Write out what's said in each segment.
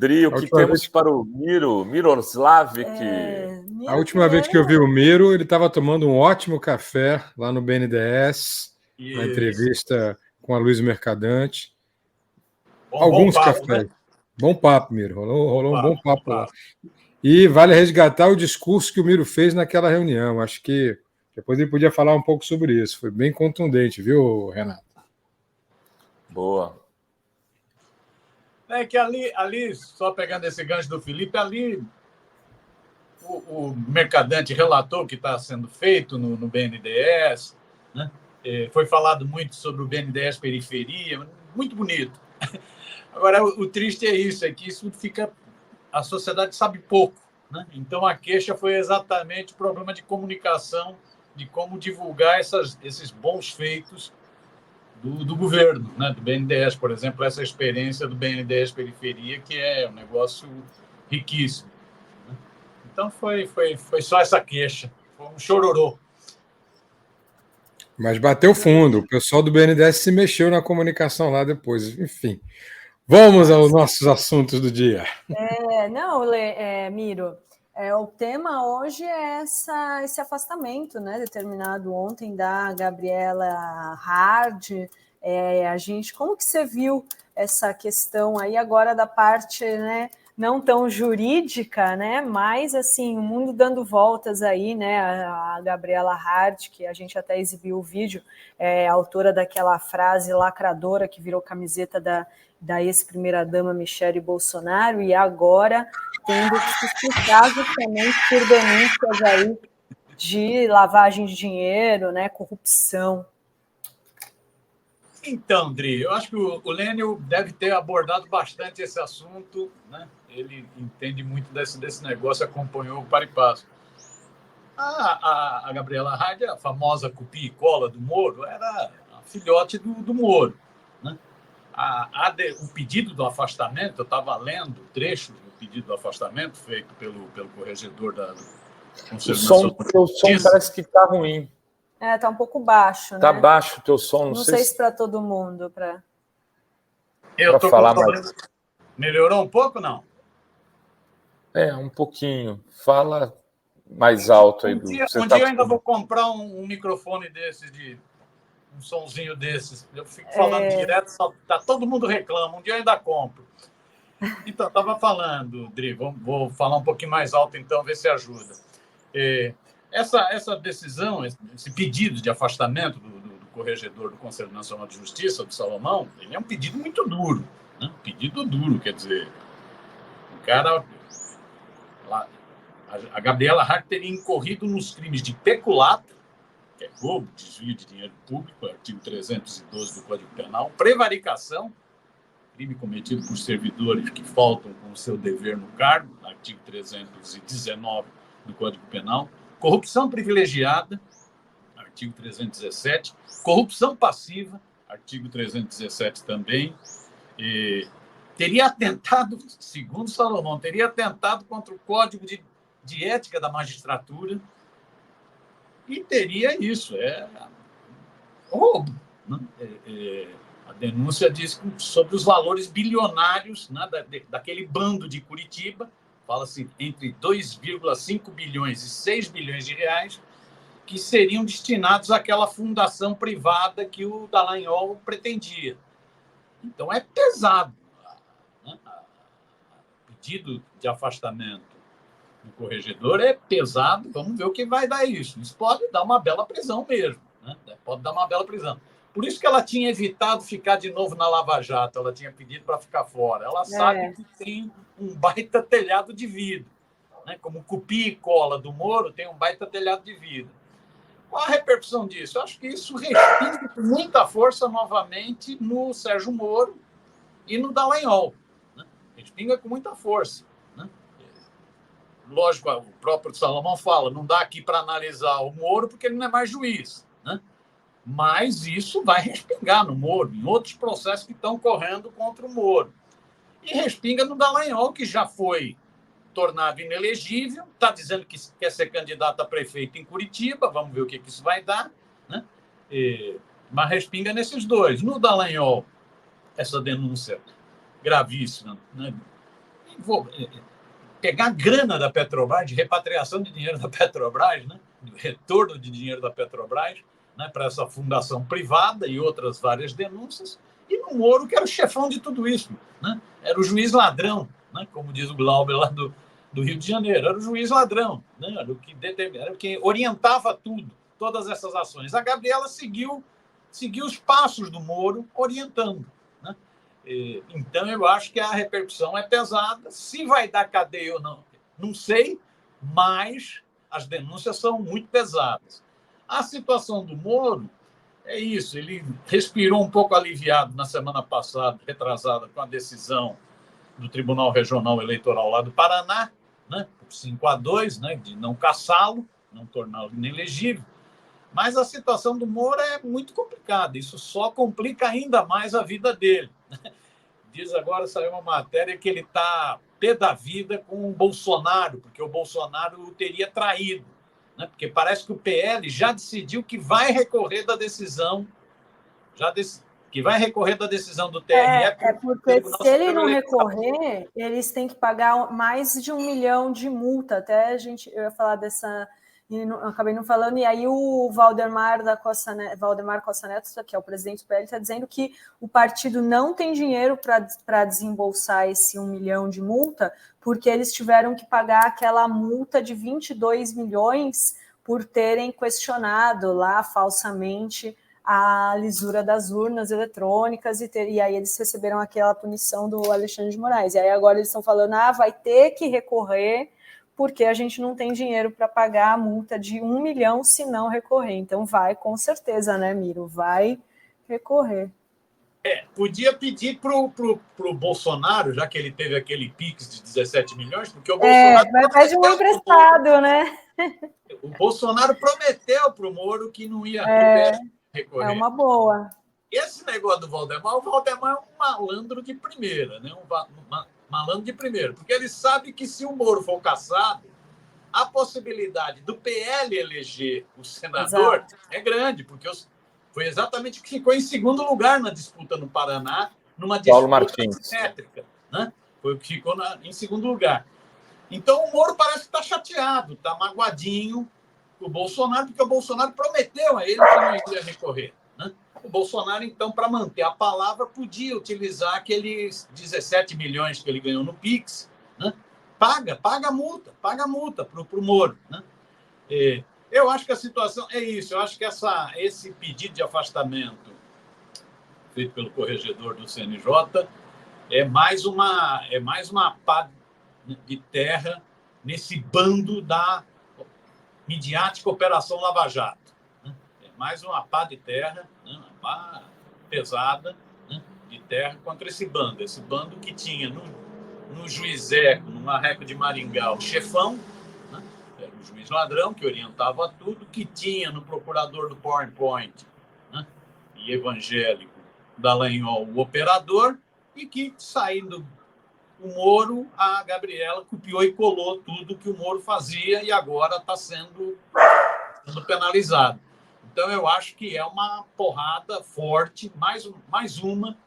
Dri, o A que última temos vez- para o Miroslav, A última vez que eu vi o Miro, ele estava tomando um ótimo café lá no BNDES, na entrevista com a Luiz Mercadante. Bom papo, cafés. né? Bom papo, Miro. Rolou um bom papo lá. E vale resgatar o discurso que o Miro fez naquela reunião. Acho que depois ele podia falar um pouco sobre isso. Foi bem contundente, viu, Renato? Boa. É que ali, só pegando esse gancho do Felipe, ali o Mercadante relatou o que está sendo feito no BNDES, né? Foi falado muito sobre o BNDES periferia, muito bonito. Agora, o triste é isso, é que isso fica... A sociedade sabe pouco, né? Então, a queixa foi exatamente o problema de comunicação, de como divulgar esses bons feitos do governo, né? Do BNDES, por exemplo, essa experiência do BNDES periferia, que é um negócio riquíssimo. Então, foi só essa queixa, foi um chororô. Mas bateu fundo. O pessoal do BNDES se mexeu na comunicação lá depois. Enfim. Vamos aos nossos assuntos do dia. Miro, o tema hoje é esse afastamento, né, determinado ontem da Gabriela Hard. Como que você viu essa questão aí agora da parte, né, não tão jurídica, né, mas assim, o mundo dando voltas aí, né, a Gabriela Hard, que a gente até exibiu o vídeo, autora daquela frase lacradora que virou camiseta da ex-primeira-dama Michele Bolsonaro, e agora tendo que se explicar justamente por denúncias aí de lavagem de dinheiro, né, corrupção. Então, Dri, eu acho que o Lênio deve ter abordado bastante esse assunto, né? Ele entende muito desse negócio, acompanhou o par e passo. A Gabriela Hard, a famosa copia e cola do Moro, era a filhote do Moro, né? O pedido do afastamento, eu estava lendo o trecho do pedido do afastamento feito pelo corregedor do Conselho Nacional. O som parece que está ruim. Tá um pouco baixo, né? Tá baixo o teu som, não sei se para todo mundo. Eu tô falar com problema. mais. Melhorou um pouco, não? Um pouquinho. Fala mais alto aí. Um dia eu ainda vou comprar um microfone desses, um sonzinho desses. Eu fico falando direto, tá, todo mundo reclama. Um dia eu ainda compro. Então, estava falando, Dri, vou falar um pouquinho mais alto, então, ver se ajuda. Essa decisão, esse pedido de afastamento do corregedor do Conselho Nacional de Justiça, do Salomão, ele é um pedido muito duro. Né? Um pedido duro, quer dizer, o cara... A Gabriela Hart teria incorrido nos crimes de peculato, que é roubo, desvio de dinheiro público, artigo 312 do Código Penal, prevaricação, crime cometido por servidores que faltam com o seu dever no cargo, artigo 319 do Código Penal, corrupção privilegiada, artigo 317, corrupção passiva, artigo 317 também, teria atentado, segundo Salomão, teria atentado contra o Código de Ética da Magistratura e teria isso, roubo. Né? A denúncia diz sobre os valores bilionários, né, daquele bando de Curitiba, fala-se entre 2,5 bilhões e 6 bilhões de reais, que seriam destinados àquela fundação privada que o Dallagnol pretendia. Então, é pesado. Né? O pedido de afastamento do corregedor é pesado, vamos ver o que vai dar isso. Isso pode dar uma bela prisão mesmo. Né? Pode dar uma bela prisão. Por isso que ela tinha evitado ficar de novo na Lava Jato, ela tinha pedido para ficar fora. Ela sabe que tem um baita telhado de vidro. Né? Como copia e cola do Moro, tem um baita telhado de vidro. Qual a repercussão disso? Eu acho que isso respinga com muita força novamente no Sérgio Moro e no Dallagnol. Né? Respinga com muita força. Né? Lógico, o próprio Salomão fala, não dá aqui para analisar o Moro porque ele não é mais juiz. Né? Mas isso vai respingar no Moro, em outros processos que estão correndo contra o Moro. E respinga no Dallagnol, que já foi tornado inelegível, está dizendo que quer ser candidato a prefeito em Curitiba, vamos ver o que isso vai dar, né? Mas respinga nesses dois. No Dallagnol, essa denúncia gravíssima, né? pegar grana da Petrobras, de repatriação de dinheiro da Petrobras, né? De retorno de dinheiro da Petrobras, né? Para essa fundação privada e outras várias denúncias, e no Moro, que era o chefão de tudo isso, né? Era o juiz ladrão, né? Como diz o Glauber lá do Rio de Janeiro, era o juiz ladrão, né? Era o que orientava tudo, todas essas ações. A Gabriela seguiu os passos do Moro, orientando, né? Então, eu acho que a repercussão é pesada. Se vai dar cadeia ou não sei, mas as denúncias são muito pesadas. A situação do Moro é isso, ele respirou um pouco aliviado na semana passada, retrasada, com a decisão do Tribunal Regional Eleitoral lá do Paraná, né, por 5-2, né, de não cassá-lo, não torná-lo inelegível. Mas a situação do Moro é muito complicada, isso só complica ainda mais a vida dele. Diz agora, saiu uma matéria que ele está pé da vida com o Bolsonaro, porque o Bolsonaro o teria traído, né? Porque parece que o PL já decidiu que vai recorrer da decisão, que vai recorrer da decisão do TRE. Porque se ele não recorrer, eles têm que pagar mais de 1 milhão de multa. Eu ia falar dessa... acabei não falando, e aí o Valdemar Costa Neto, que é o presidente do PL, está dizendo que o partido não tem dinheiro para desembolsar esse 1 milhão de multa, porque eles tiveram que pagar aquela multa de 22 milhões por terem questionado lá falsamente a lisura das urnas eletrônicas, e aí eles receberam aquela punição do Alexandre de Moraes. E aí agora eles estão falando, vai ter que recorrer, porque a gente não tem dinheiro para pagar a multa de 1 milhão se não recorrer. Então vai, com certeza, né, Miro? Vai recorrer. Podia pedir pro Bolsonaro, já que ele teve aquele Pix de 17 milhões, porque o Bolsonaro... vai pedir um emprestado, né? O Bolsonaro prometeu pro Moro que não ia recorrer. É uma boa. Esse negócio do Valdemar, o Valdemar é um malandro de primeira, né? Malandro de primeiro, porque ele sabe que se o Moro for cassado, a possibilidade do PL eleger o senador é grande, porque foi exatamente o que ficou em segundo lugar na disputa no Paraná, numa disputa simétrica, né? Foi o que ficou em segundo lugar. Então o Moro parece que está chateado, está magoadinho com o Bolsonaro, porque o Bolsonaro prometeu a ele que não iria recorrer, né? O Bolsonaro, então, para manter a palavra, podia utilizar aqueles 17 milhões que ele ganhou no Pix, né? Paga a multa para o Moro, né? Eu acho que a situação é isso. Eu acho que esse pedido de afastamento feito pelo corregedor do CNJ é mais uma pá de terra nesse bando da midiática Operação Lava Jato. Mais uma pá de terra, né? Uma pá pesada, né? De terra contra esse bando que tinha no Juizeco, no Marreco de Maringá, o chefão, né? Era o juiz ladrão que orientava tudo, que tinha no procurador do PowerPoint, né? E evangélico Dallagnol, o operador, e que, saindo o Moro, a Gabriela copiou e colou tudo que o Moro fazia e agora está sendo penalizado. Então, eu acho que é uma porrada forte, mais uma,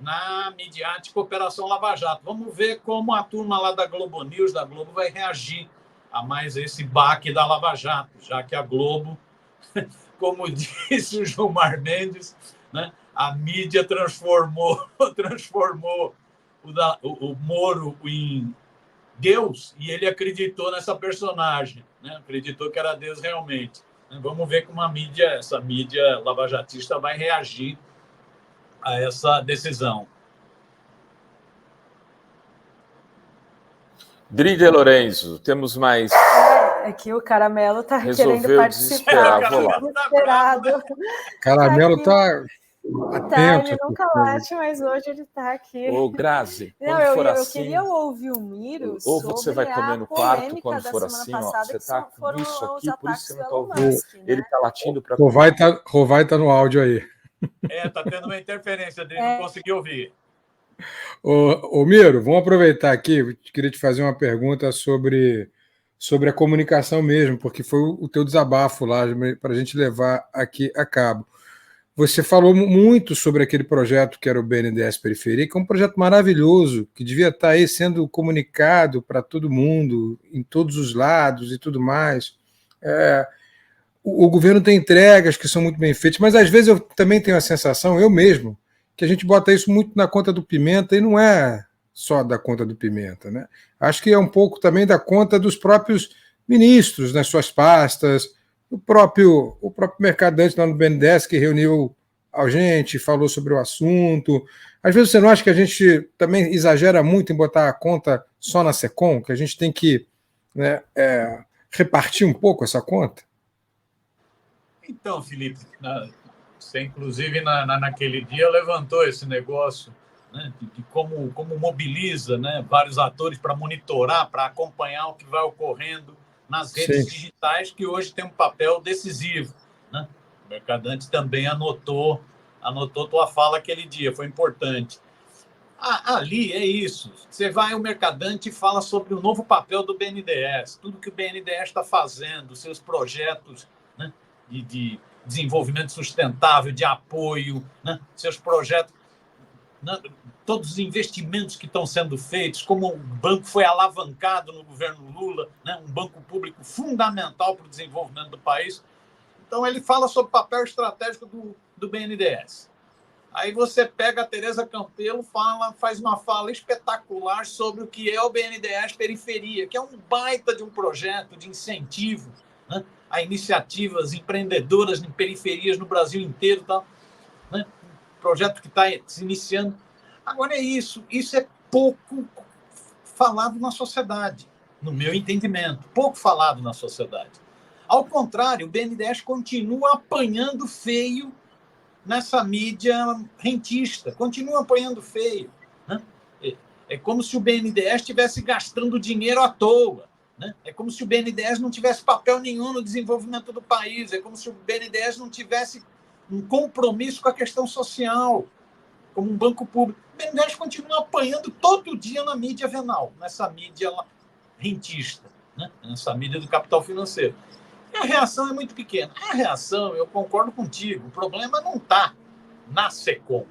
na midiática Operação Lava Jato. Vamos ver como a turma lá da Globo News, da Globo, vai reagir a mais esse baque da Lava Jato, já que a Globo, como disse o Gilmar Mendes, né, a mídia transformou o Moro em Deus e ele acreditou nessa personagem, né? Acreditou que era Deus realmente. Vamos ver como essa mídia lavajatista vai reagir a essa decisão. Dri de Lorenzo, temos mais... Aqui o Caramelo está querendo participar. Desesperado. Caramelo está atento. Ele nunca late, mas hoje ele está aqui. Ô, Grazi, eu queria ouvir o Miro ou você vai comer no quarto quando for assim, ó, você está com isso aqui, por isso você não está ouvindo. Ele está latindo para... Rovai tá no áudio aí. Está tendo uma interferência dele, não consegui ouvir. Ô, Miro, vamos aproveitar aqui, queria te fazer uma pergunta sobre a comunicação mesmo, porque foi o teu desabafo lá, para a gente levar aqui a cabo. você falou muito sobre aquele projeto que era o BNDES Periferia, que é um projeto maravilhoso, que devia estar aí sendo comunicado para todo mundo, em todos os lados e tudo mais. O governo tem entregas que são muito bem feitas, mas às vezes eu também tenho a sensação, eu mesmo, que a gente bota isso muito na conta do Pimenta e não é só da conta do Pimenta, né? Acho que é um pouco também da conta dos próprios ministros nas suas pastas, o próprio Mercadante lá no BNDES que reuniu a gente, falou sobre o assunto. Às vezes você não acha que a gente também exagera muito em botar a conta só na SECOM, que a gente tem que, né, repartir um pouco essa conta? Então, Felipe, você inclusive naquele dia levantou esse negócio, né, de como mobiliza, né, vários atores para monitorar, para acompanhar o que vai ocorrendo nas redes digitais, que hoje tem um papel decisivo, né? O Mercadante também anotou tua fala aquele dia, foi importante. Ali é isso. Você vai ao Mercadante e fala sobre o novo papel do BNDES, tudo que o BNDES está fazendo, seus projetos, né, de desenvolvimento sustentável, de apoio, né, seus projetos, né, todos os investimentos que estão sendo feitos, como o banco foi alavancado no governo Lula, né, um banco público fundamental para o desenvolvimento do país. Então, ele fala sobre o papel estratégico do BNDES. Aí você pega a Tereza Campelo, faz uma fala espetacular sobre o que é o BNDES Periferia, que é um baita de um projeto de incentivo, né, a iniciativas empreendedoras em periferias no Brasil inteiro, tá, né, um projeto que está se iniciando. Agora isso é pouco falado na sociedade, no meu entendimento, pouco falado na sociedade. Ao contrário, o BNDES continua apanhando feio nessa mídia rentista, continua apanhando feio, né? É como se o BNDES estivesse gastando dinheiro à toa, né? É como se o BNDES não tivesse papel nenhum no desenvolvimento do país, é como se o BNDES não tivesse um compromisso com a questão social, como um banco público. O BNDES continua apanhando todo dia na mídia venal, nessa mídia rentista, né? Nessa mídia do capital financeiro. E a reação é muito pequena. A reação, eu concordo contigo, o problema não está na SECOM.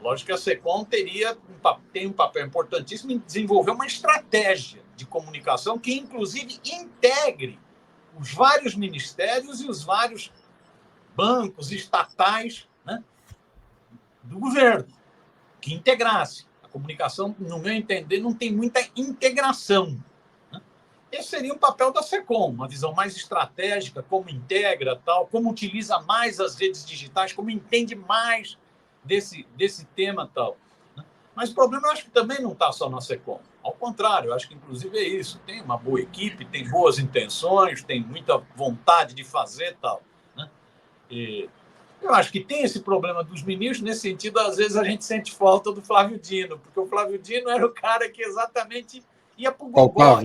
Lógico que a SECOM tem um papel importantíssimo em desenvolver uma estratégia de comunicação que, inclusive, integre os vários ministérios e os vários bancos estatais, né, do governo, que integrasse. A comunicação, no meu entender, não tem muita integração. Esse seria o papel da SECOM, uma visão mais estratégica, como integra, tal, como utiliza mais as redes digitais, como entende mais desse tema, tal. Mas o problema, eu acho que também não está só na SECOM. Ao contrário, eu acho que, inclusive, é isso. Tem uma boa equipe, tem boas intenções, tem muita vontade de fazer, tal, né? E eu acho que tem esse problema dos ministros, nesse sentido, às vezes a gente sente falta do Flávio Dino, porque o Flávio Dino era o cara que exatamente ia para o gogó,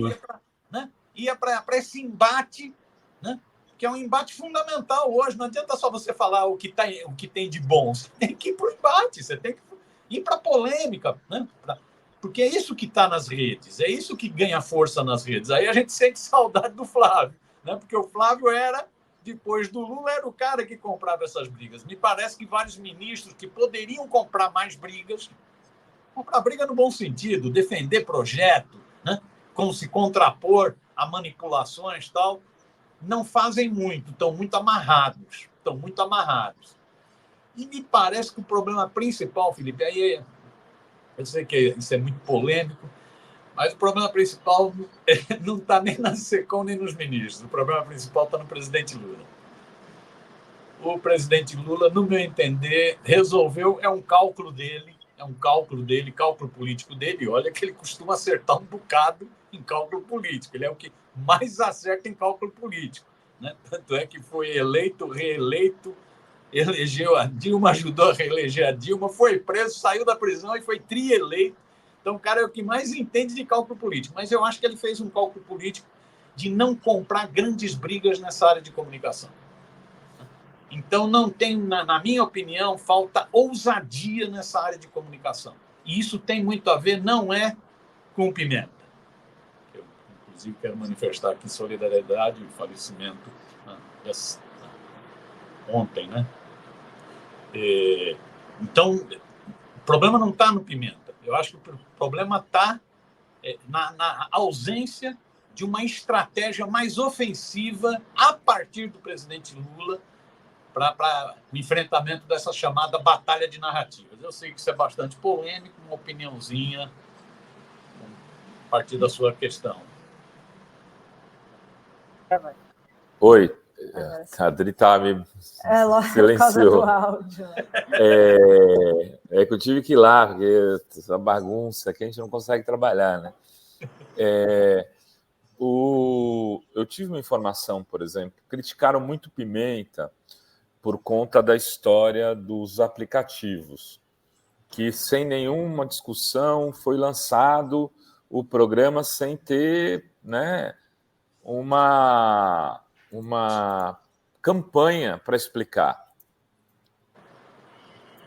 ia para esse embate, né, que é um embate fundamental hoje. Não adianta só você falar o que tem de bom, você tem que ir para o embate, você tem que ir para a polêmica, né, porque é isso que está nas redes, é isso que ganha força nas redes. Aí a gente sente saudade do Flávio, né, porque o Flávio depois do Lula, era o cara que comprava essas brigas. Me parece que vários ministros que poderiam comprar mais brigas, comprar briga no bom sentido, defender projeto, né, como se contrapor a manipulações e tal, não fazem muito, estão muito amarrados. E me parece que o problema principal, Felipe, aí eu sei que isso é muito polêmico, mas o problema principal não está nem na SECOM nem nos ministros. O problema principal está no presidente Lula. O presidente Lula, no meu entender, resolveu, é um cálculo dele, cálculo político dele. Olha que ele costuma acertar um bocado em cálculo político. Ele é o que mais acerta em cálculo político, né? Tanto é que foi eleito, reeleito, elegeu a Dilma, ajudou a reeleger a Dilma, foi preso, saiu da prisão e foi trieleito. Então, o cara é o que mais entende de cálculo político. Mas eu acho que ele fez um cálculo político de não comprar grandes brigas nessa área de comunicação. Então, não tem, na minha opinião, falta ousadia nessa área de comunicação. E isso tem muito a ver, não é com o Pimenta. Eu, inclusive, quero manifestar aqui solidariedade e falecimento ontem, né? Então, o problema não está no Pimenta. Eu acho que o problema está na ausência de uma estratégia mais ofensiva a partir do presidente Lula para o enfrentamento dessa chamada batalha de narrativas. Eu sei que isso é bastante polêmico, uma opiniãozinha a partir da sua questão. Oi, Adri tá me silenciou. Por causa do áudio. É que eu tive que ir lá, porque essa bagunça aqui a gente não consegue trabalhar, né? Eu tive uma informação, por exemplo, criticaram muito Pimenta por conta da história dos aplicativos, que sem nenhuma discussão foi lançado o programa sem ter, né, uma campanha para explicar.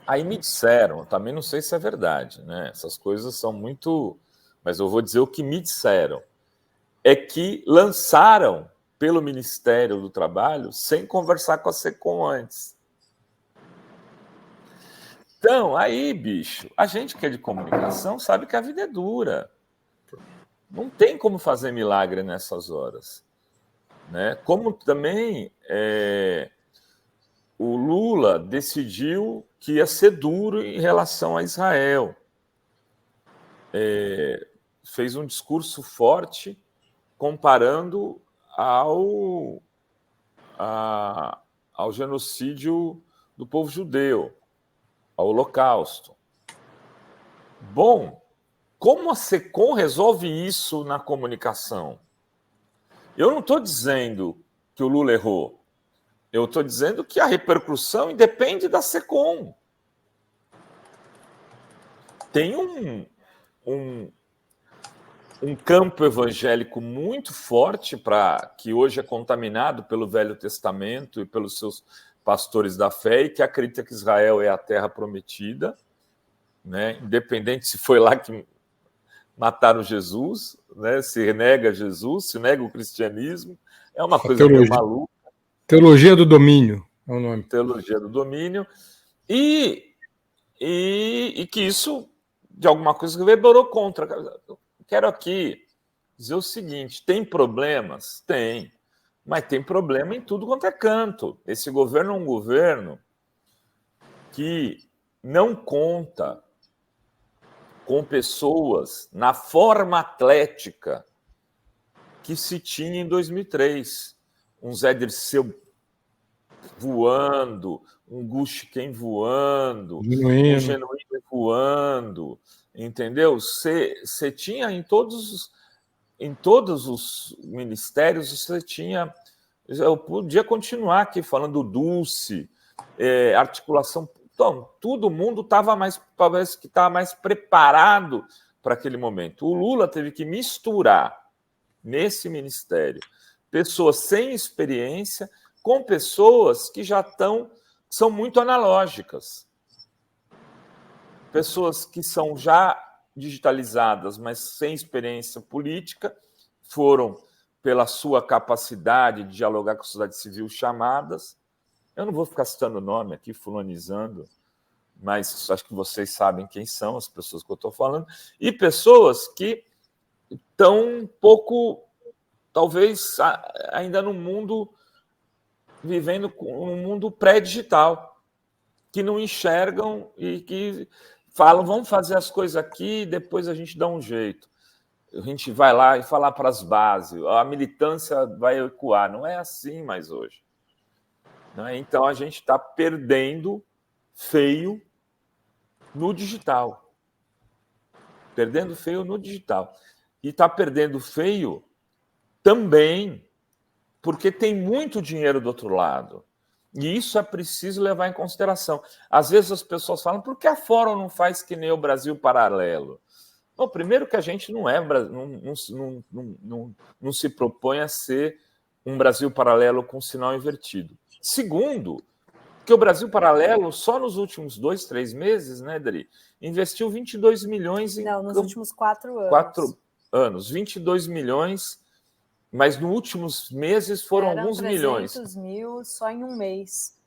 Aí me disseram, também não sei se é verdade, né? Essas coisas são muito... Mas eu vou dizer o que me disseram. É que lançaram pelo Ministério do Trabalho sem conversar com a SECOM antes. Então, aí, bicho, a gente que é de comunicação sabe que a vida é dura. Não tem como fazer milagre nessas horas, né? Como também o Lula decidiu que ia ser duro em relação a Israel. Fez um discurso forte comparando ao genocídio do povo judeu, ao Holocausto. Bom, como a SECOM resolve isso na comunicação? Eu não estou dizendo que o Lula errou. Eu estou dizendo que a repercussão independe da SECOM. Tem um campo evangélico muito forte que hoje é contaminado pelo Velho Testamento e pelos seus pastores da fé e que acredita que Israel é a terra prometida, né? Independente se foi lá que mataram Jesus, né? Se nega Jesus, se nega o cristianismo, é uma coisa meio maluca. Teologia do domínio é o nome. Teologia do domínio. E que isso, de alguma coisa, reverberou contra. Quero aqui dizer o seguinte: tem problemas? Tem. Mas tem problema em tudo quanto é canto. Esse governo é um governo que não conta com pessoas na forma atlética que se tinha em 2003. Um Zé Dirceu voando, um Gushiken voando, um Genuíno voando, entendeu? Você tinha em todos os ministérios, você tinha... Eu podia continuar aqui falando Dulce, articulação... Então, todo mundo parece que estava mais preparado para aquele momento. O Lula teve que misturar nesse ministério pessoas sem experiência com pessoas que já são muito analógicas. Pessoas que são já digitalizadas, mas sem experiência política, foram, pela sua capacidade de dialogar com a sociedade civil, chamadas. Eu não vou ficar citando o nome aqui, fulanizando, mas acho que vocês sabem quem são as pessoas que eu estou falando. E pessoas que estão um pouco, talvez, ainda no mundo, vivendo um mundo pré-digital, que não enxergam e que falam, vamos fazer as coisas aqui, depois a gente dá um jeito. A gente vai lá e falar para as bases, a militância vai ecoar. Não é assim mais hoje. Então, a gente está perdendo feio no digital. Perdendo feio no digital. E está perdendo feio também porque tem muito dinheiro do outro lado. E isso é preciso levar em consideração. Às vezes as pessoas falam, por que a Fórum não faz que nem o Brasil Paralelo? Bom, primeiro que a gente não se propõe a ser um Brasil Paralelo com sinal invertido. Segundo, que o Brasil Paralelo, só nos últimos 2, 3 meses, né, Dri, investiu 22 milhões em... Não, nos últimos 4 anos. 4 anos, 22 milhões, mas nos últimos meses foram alguns milhões. 300 mil só em um mês.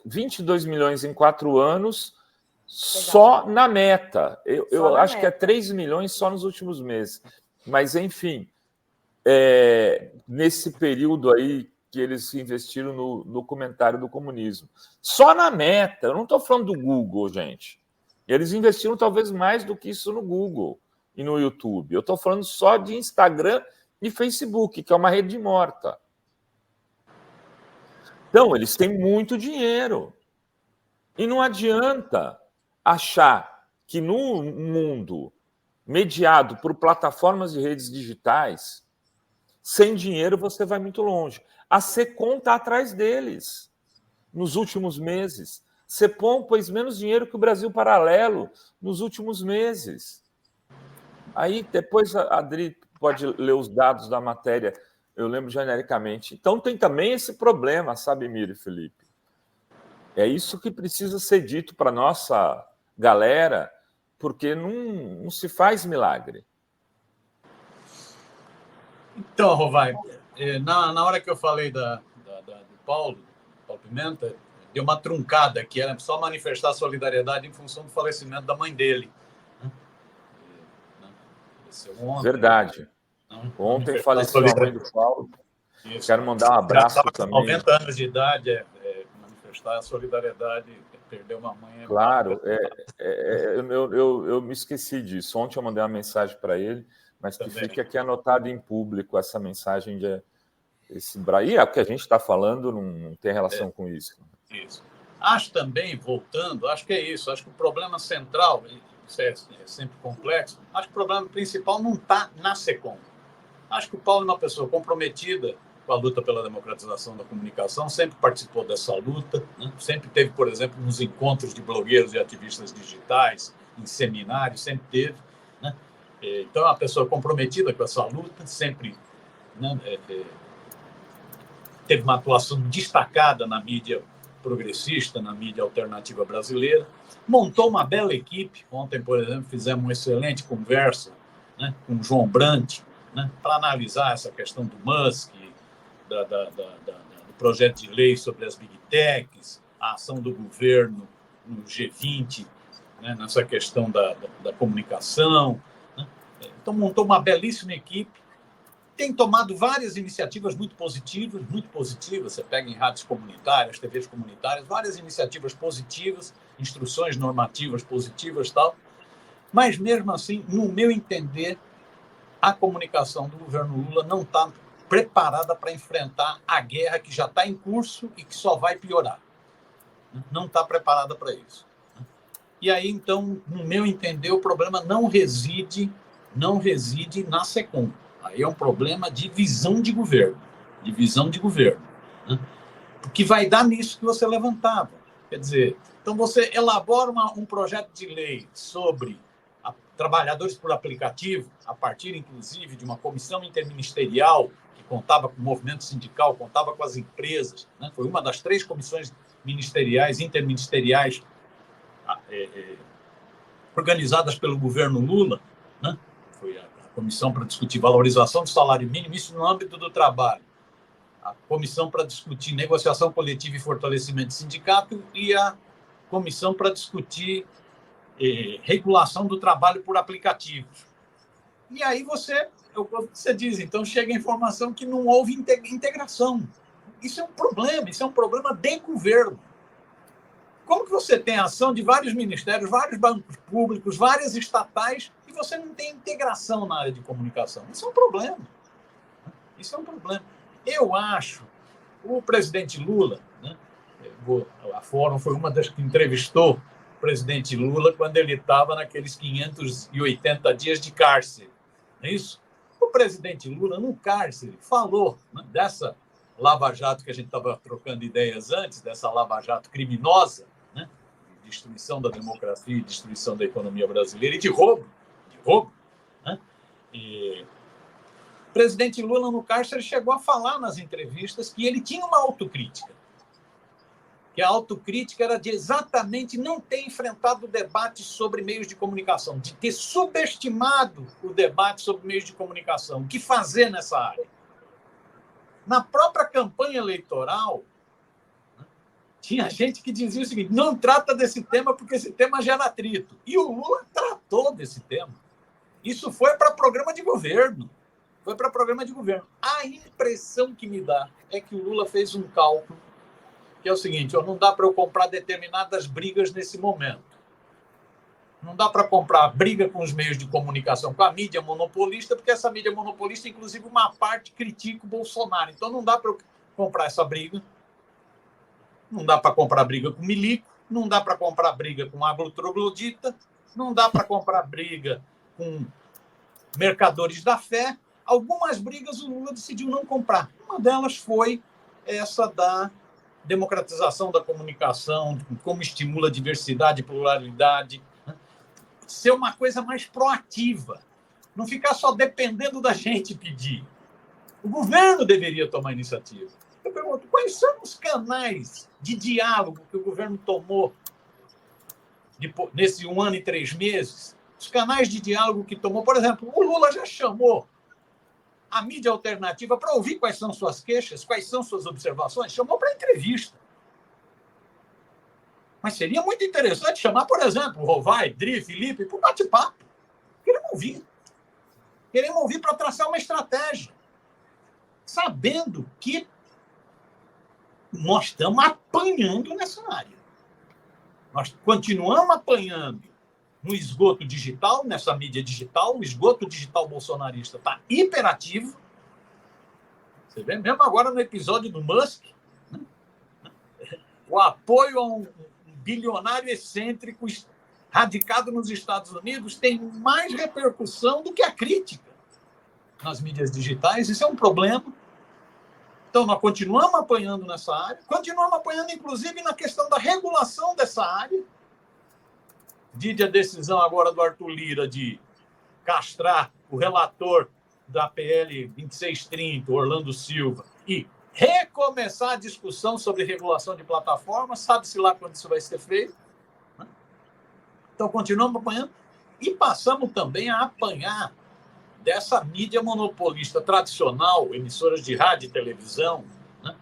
22 milhões em 4 anos só na Meta. Eu acho que é 3 milhões só nos últimos meses. Mas, enfim, nesse período aí que eles investiram no documentário do comunismo. Só na Meta. Eu não estou falando do Google, gente. Eles investiram talvez mais do que isso no Google e no YouTube. Eu estou falando só de Instagram e Facebook, que é uma rede morta. Então, eles têm muito dinheiro. E não adianta achar que no mundo mediado por plataformas de redes digitais, sem dinheiro você vai muito longe. A Secom está atrás deles nos últimos meses. Cepom pôs menos dinheiro que o Brasil Paralelo nos últimos meses. Aí depois a Adri pode ler os dados da matéria, eu lembro genericamente. Então tem também esse problema, sabe, Miro e Felipe? É isso que precisa ser dito para a nossa galera, porque não se faz milagre. Então, Rovai, na hora que eu falei do Paulo Pimenta, deu uma truncada, que era só manifestar solidariedade em função do falecimento da mãe dele. Ontem, verdade. Ontem faleceu a mãe do Paulo. Isso. Quero mandar um abraço também. 90 anos de idade, manifestar a solidariedade, perder uma mãe. Claro, eu me esqueci disso. Ontem eu mandei uma mensagem para ele, mas que fique aqui anotado em público essa mensagem de esse E o que a gente está falando não tem relação com isso. Isso. Acho também, voltando, acho que é isso. Acho que o problema central, isso é sempre complexo, acho que o problema principal não está na Secom. Acho que o Paulo é uma pessoa comprometida com a luta pela democratização da comunicação, sempre participou dessa luta, né? Sempre teve, por exemplo, nos encontros de blogueiros e ativistas digitais, em seminários, sempre teve, né? Então é uma pessoa comprometida com essa luta, sempre, né, teve uma atuação destacada na mídia progressista, na mídia alternativa brasileira, montou uma bela equipe. Ontem, por exemplo, fizemos uma excelente conversa, né, com o João Brandt, né, para analisar essa questão do Musk, do projeto de lei sobre as Big Techs, a ação do governo no G20, né, nessa questão da comunicação, né. Então, montou uma belíssima equipe, tem tomado várias iniciativas muito positivas. Você pega em rádios comunitárias, TVs comunitárias, várias iniciativas positivas, instruções normativas positivas e tal. Mas, mesmo assim, no meu entender, a comunicação do governo Lula não está preparada para enfrentar a guerra que já está em curso e que só vai piorar. Não está preparada para isso. E aí, então, no meu entender, o problema não reside na Secom. Aí é um problema de visão de governo, né? Que vai dar nisso que você levantava. Quer dizer, então você elabora um projeto de lei sobre trabalhadores por aplicativo, a partir, inclusive, de uma comissão interministerial que contava com o movimento sindical, contava com as empresas, né? Foi uma das 3 comissões interministeriais organizadas pelo governo Lula, né? Foi a comissão para discutir valorização do salário mínimo, isso no âmbito do trabalho. A comissão para discutir negociação coletiva e fortalecimento do sindicato e a comissão para discutir regulação do trabalho por aplicativos. E aí você diz, então chega a informação que não houve integração. Isso é um problema de governo. Como que você tem a ação de vários ministérios, vários bancos públicos, várias estatais, e você não tem integração na área de comunicação? Isso é um problema. Eu acho, o presidente Lula, né, a Fórum foi uma das que entrevistou o presidente Lula quando ele estava naqueles 580 dias de cárcere. Não é isso? O presidente Lula, no cárcere, falou, né, dessa Lava Jato que a gente estava trocando ideias antes, dessa Lava Jato criminosa, né, de destruição da democracia e destruição da economia brasileira e de roubo, né? E o presidente Lula, no cárcere, chegou a falar nas entrevistas que ele tinha uma autocrítica. Que a autocrítica era de exatamente não ter enfrentado o debate sobre meios de comunicação, de ter subestimado o debate sobre meios de comunicação. O que fazer nessa área? Na própria campanha eleitoral, tinha gente que dizia o seguinte: não trata desse tema porque esse tema gera atrito. E o Lula tratou desse tema. Isso foi para programa de governo. Foi para programa de governo. A impressão que me dá é que o Lula fez um cálculo que é o seguinte: não dá para eu comprar determinadas brigas nesse momento. Não dá para comprar briga com os meios de comunicação, com a mídia monopolista, porque essa mídia monopolista, inclusive, uma parte critica o Bolsonaro. Então, não dá para eu comprar essa briga. Não dá para comprar briga com milico, não dá para comprar briga com agrotroglodita, não dá para comprar briga com mercadores da fé. Algumas brigas o Lula decidiu não comprar. Uma delas foi essa da democratização da comunicação, como estimula a diversidade e pluralidade, né? Ser uma coisa mais proativa, não ficar só dependendo da gente pedir. O governo deveria tomar iniciativa. Eu pergunto, quais são os canais de diálogo que o governo tomou nesse 1 ano e 3 meses? Os canais de diálogo que tomou, por exemplo, o Lula já chamou a mídia alternativa para ouvir quais são suas queixas, quais são suas observações, chamou para entrevista. Mas seria muito interessante chamar, por exemplo, o Rovai, Dri, Felipe, para um bate-papo. Queremos ouvir. Queremos ouvir para traçar uma estratégia, sabendo que nós estamos apanhando nessa área. Nós continuamos apanhando no esgoto digital, nessa mídia digital. O esgoto digital bolsonarista está hiperativo. Você vê mesmo agora no episódio do Musk, né? O apoio a um bilionário excêntrico radicado nos Estados Unidos tem mais repercussão do que a crítica nas mídias digitais. Isso é um problema. Então, nós continuamos apanhando nessa área, continuamos apanhando, inclusive, na questão da regulação dessa área. Vide a decisão agora do Arthur Lira de castrar o relator da PL 2630, Orlando Silva, e recomeçar a discussão sobre regulação de plataformas. Sabe-se lá quando isso vai ser feito. Então, continuamos apanhando e passamos também a apanhar dessa mídia monopolista tradicional, emissoras de rádio e televisão, né,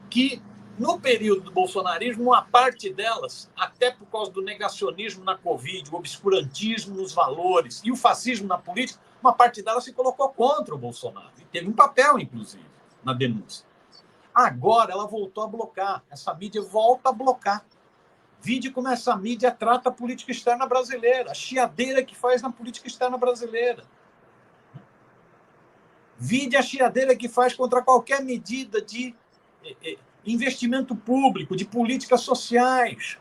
que, no período do bolsonarismo, uma parte delas, até por causa do negacionismo na Covid, o obscurantismo nos valores e o fascismo na política, uma parte delas se colocou contra o Bolsonaro. E teve um papel, inclusive, na denúncia. Agora ela voltou a blocar. Essa mídia volta a blocar. Vide como essa mídia trata a política externa brasileira, a chiadeira que faz na política externa brasileira. Vide a chiadeira que faz contra qualquer medida de investimento público, de políticas sociais.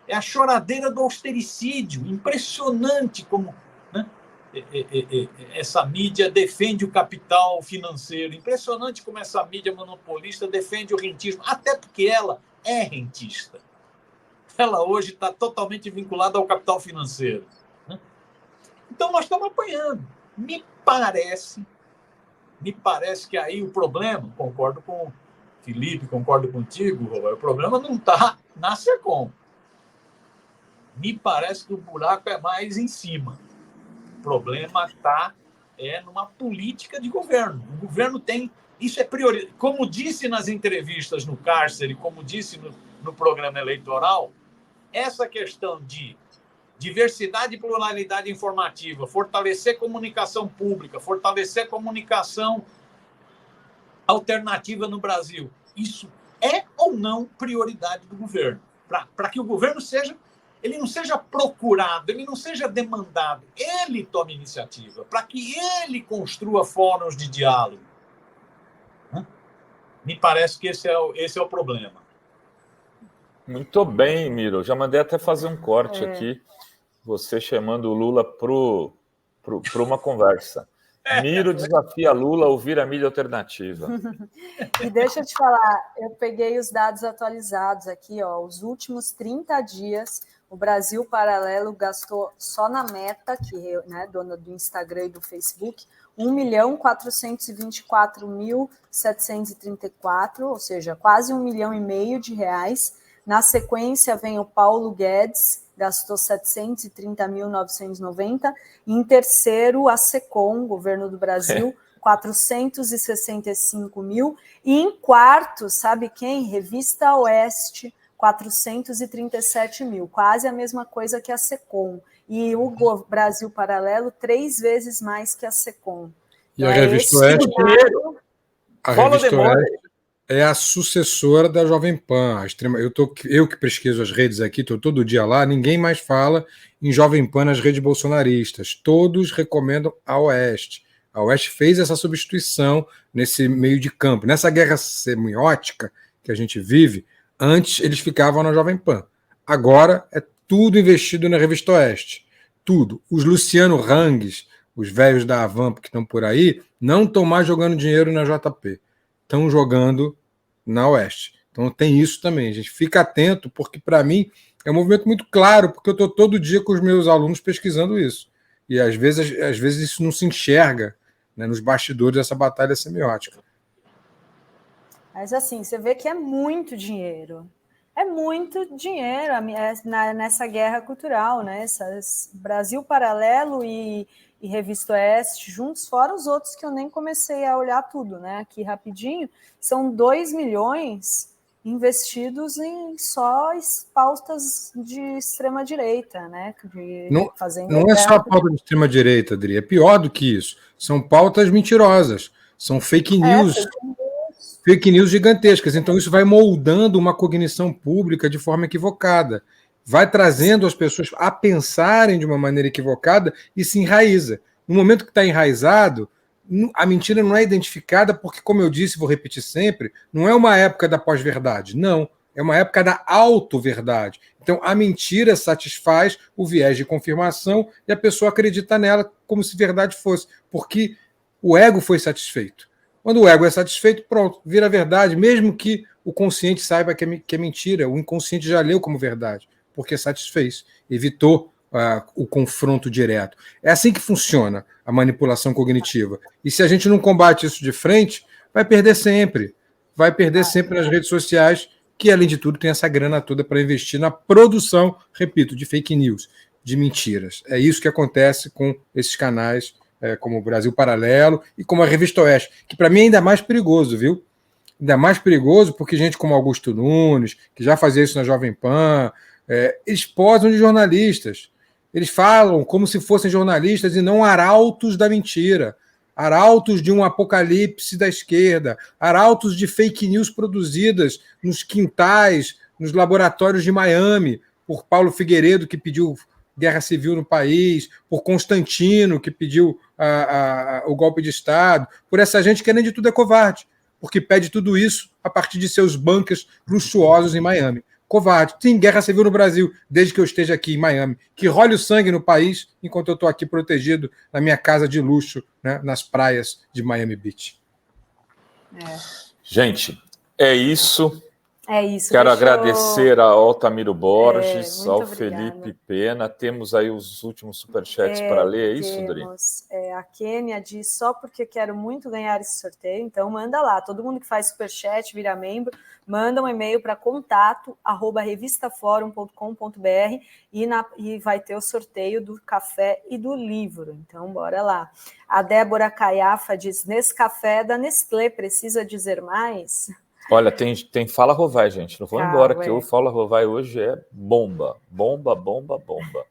É a choradeira do austericídio. Impressionante como, né, essa mídia defende o capital financeiro. Impressionante como essa mídia monopolista defende o rentismo, até porque ela é rentista. Ela hoje está totalmente vinculada ao capital financeiro. Então, nós estamos apanhando. Me parece que aí o problema, concordo com o Felipe, concordo contigo, Roberto, o problema não está na SECOM. Me parece que o buraco é mais em cima. O problema está numa política de governo. O governo tem... Isso é prioridade. Como disse nas entrevistas no cárcere, como disse no programa eleitoral, essa questão de diversidade e pluralidade informativa, fortalecer comunicação pública, fortalecer comunicação alternativa no Brasil, isso é ou não prioridade do governo? Para que o governo ele não seja procurado, ele não seja demandado, ele tome iniciativa, para que ele construa fóruns de diálogo. Me parece que esse é o problema. Muito bem, Miro. Já mandei até fazer um corte aqui. Você chamando o Lula para uma conversa. Miro desafia Lula a ouvir a mídia alternativa. E deixa eu te falar, eu peguei os dados atualizados aqui, ó, os últimos 30 dias, o Brasil Paralelo gastou só na Meta, que é, né, dona do Instagram e do Facebook, 1.424.734, ou seja, quase 1,5 milhão de reais. Na sequência vem o Paulo Guedes, gastou 730.990. Em terceiro, a SECOM, Governo do Brasil, 465 mil. E em quarto, sabe quem? Revista Oeste, 437 mil, quase a mesma coisa que a Secom. E o Brasil Paralelo, 3 vezes mais que a Secom. E a Revista Oeste, a Revista Oeste é a sucessora da Jovem Pan. Eu que pesquiso as redes aqui, estou todo dia lá, ninguém mais fala em Jovem Pan nas redes bolsonaristas. Todos recomendam a Oeste. A Oeste fez essa substituição nesse meio de campo. Nessa guerra semiótica que a gente vive, antes eles ficavam na Jovem Pan. Agora é tudo investido na Revista Oeste. Tudo. Os Luciano Hangs, os velhos da Avamp que estão por aí, não estão mais jogando dinheiro na JP. Estão jogando na Oeste. Então tem isso também. A gente fica atento, porque para mim é um movimento muito claro, porque eu estou todo dia com os meus alunos pesquisando isso. E às vezes isso não se enxerga, né, nos bastidores dessa batalha semiótica. Mas assim, você vê que é muito dinheiro. É muito dinheiro nessa guerra cultural, né? Brasil Paralelo e Revista Oeste juntos, fora os outros que eu nem comecei a olhar tudo, né? Aqui rapidinho, são 2 milhões investidos em só pautas de extrema-direita, né? Não é só a pauta de extrema-direita, Adri, é pior do que isso. São pautas mentirosas, são fake news. Fake news gigantescas. Então, isso vai moldando uma cognição pública de forma equivocada. Vai trazendo as pessoas a pensarem de uma maneira equivocada e se enraiza. No momento que está enraizado, a mentira não é identificada porque, como eu disse, vou repetir sempre, não é uma época da pós-verdade. Não. É uma época da auto-verdade. Então, a mentira satisfaz o viés de confirmação e a pessoa acredita nela como se verdade fosse, porque o ego foi satisfeito. Quando o ego é satisfeito, pronto, vira verdade, mesmo que o consciente saiba que é mentira, o inconsciente já leu como verdade, porque satisfez, evitou o confronto direto. É assim que funciona a manipulação cognitiva. E se a gente não combate isso de frente, vai perder sempre. Vai perder sempre nas redes sociais, que, além de tudo, tem essa grana toda para investir na produção, repito, de fake news, de mentiras. É isso que acontece com esses canais, como o Brasil Paralelo e como a Revista Oeste, que para mim é ainda mais perigoso, viu? Ainda mais perigoso porque gente como Augusto Nunes, que já fazia isso na Jovem Pan, eles posam de jornalistas. Eles falam como se fossem jornalistas e não arautos da mentira, arautos de um apocalipse da esquerda, arautos de fake news produzidas nos quintais, nos laboratórios de Miami, por Paulo Figueiredo, que pediu guerra civil no país, por Constantino, que pediu o golpe de Estado, por essa gente que, além de tudo, é covarde, porque pede tudo isso a partir de seus bunkers luxuosos em Miami. Covarde. Tem guerra civil no Brasil, desde que eu esteja aqui em Miami. Que role o sangue no país, enquanto eu estou aqui protegido na minha casa de luxo, né, nas praias de Miami Beach. Gente, é isso. É isso. Quero agradecer ao Altamiro Borges, ao obrigada. Felipe Pena. Temos aí os últimos superchats para ler, é isso, Dri? A Kênia diz, só porque quero muito ganhar esse sorteio, então manda lá. Todo mundo que faz superchat, vira membro, manda um e-mail para contato@revistaforum.com.br e vai ter o sorteio do café e do livro. Então, bora lá. A Débora Caiafa diz, nesse café da Nestlé, precisa dizer mais? Olha, tem Fala Rovai, gente. Não vou embora, que o Fala Rovai hoje é bomba. Bomba, bomba, bomba.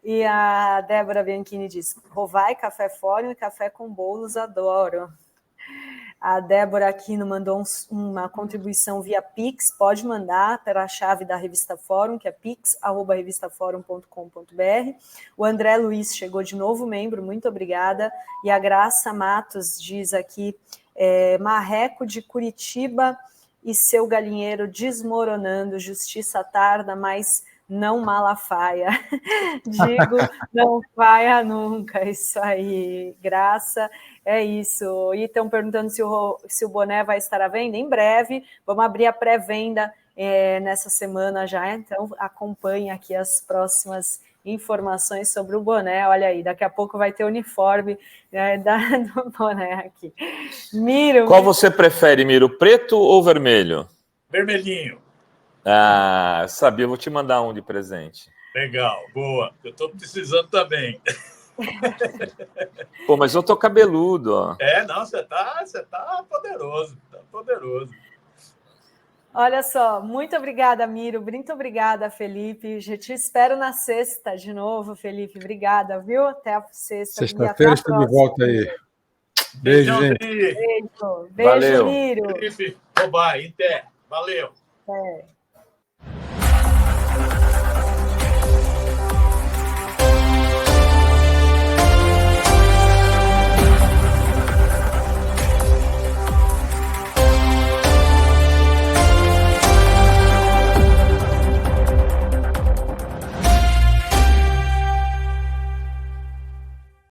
E a Débora Bianchini diz, Rovai, café fórum e café com bolos, adoro. A Débora Aquino mandou uma contribuição via Pix, pode mandar para a chave da Revista Fórum, que é pix@revistaforum.com.br. O André Luiz chegou de novo membro, muito obrigada. E a Graça Matos diz aqui, Marreco de Curitiba e seu galinheiro desmoronando, justiça tarda, mas não Malafaia. Digo, não faia nunca, isso aí, Graça, é isso. E estão perguntando se o boné vai estar à venda, em breve, vamos abrir a pré-venda nessa semana já, então acompanhe aqui as próximas informações sobre o boné. Olha aí, daqui a pouco vai ter o uniforme do boné aqui. Miro. Qual você prefere, Miro, preto ou vermelho? Vermelhinho. Ah, eu sabia, eu vou te mandar um de presente. Legal, boa. Eu estou precisando também. Pô, mas eu tô cabeludo, ó. Não, você tá poderoso, tá poderoso. Olha só, muito obrigada, Miro. Muito obrigada, Felipe. Já te espero na sexta de novo, Felipe. Obrigada, viu? Até a sexta. Sexta-feira estou de volta aí. Beijo, gente. Beijo. Valeu. Miro. Felipe, Obai, Inter. Valeu. É.